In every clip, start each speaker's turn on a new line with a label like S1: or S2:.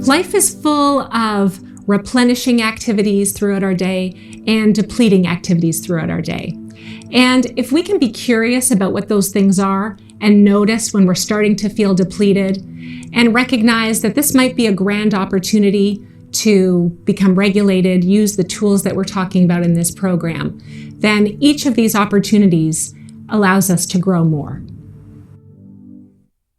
S1: Life is full of replenishing activities throughout our day and depleting activities throughout our day. And if we can be curious about what those things are and notice when we're starting to feel depleted and recognize that this might be a grand opportunity to become regulated, use the tools that we're talking about in this program, then each of these opportunities allows us to grow more.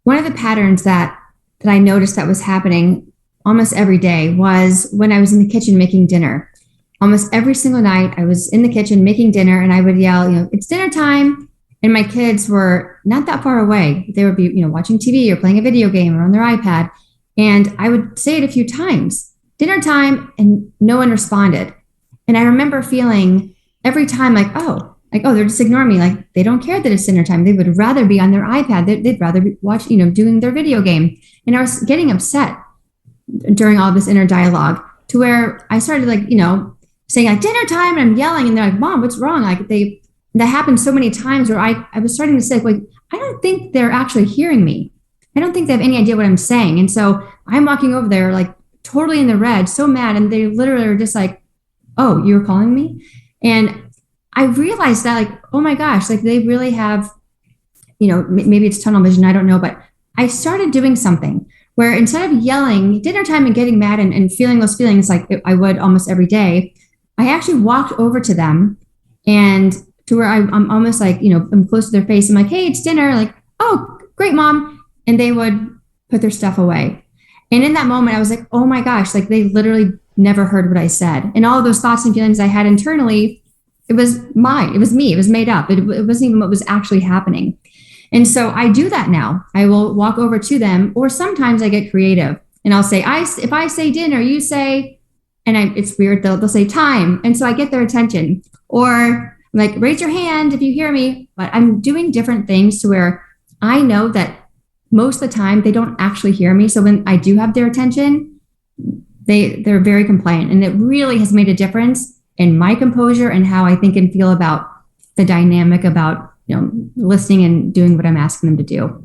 S2: One of the patterns that I noticed that was happening almost every day was when I was in the kitchen making dinner. Almost every single night I was in the kitchen making dinner and I would yell, it's dinner time. And my kids were not that far away. They would be, watching TV or playing a video game or on their iPad. And I would say it a few times, dinner time, and no one responded. And I remember feeling every time they're just ignoring me. Like they don't care that it's dinner time. They would rather be on their iPad. They'd rather be doing their video game. And I was getting upset during all this inner dialogue to where I started saying dinner time, and I'm yelling and they're like, Mom, what's wrong? That happened so many times where I was starting to say, I don't think they're actually hearing me. I don't think they have any idea what I'm saying. And so I'm walking over there totally in the red, so mad. And they literally are just like, oh, you were calling me? And I realized that oh my gosh, they really have, maybe it's tunnel vision, I don't know, but I started doing something where instead of yelling dinner time and getting mad and feeling those feelings like I would almost every day, I actually walked over to them and to where I'm almost I'm close to their face. I'm like, hey, it's dinner. Oh, great, Mom. And they would put their stuff away. And in that moment, I was like, oh my gosh, they literally never heard what I said. And all of those thoughts and feelings I had internally, it was mine. It was me. It was made up. It wasn't even what was actually happening. And so I do that now. I will walk over to them, or sometimes I get creative and I'll say, if I say dinner, you say, and it's weird, they'll say time. And so I get their attention, or raise your hand if you hear me. But I'm doing different things to where I know that most of the time they don't actually hear me. So when I do have their attention, they're very compliant. And it really has made a difference in my composure and how I think and feel about the dynamic about listening and doing what I'm asking them to do.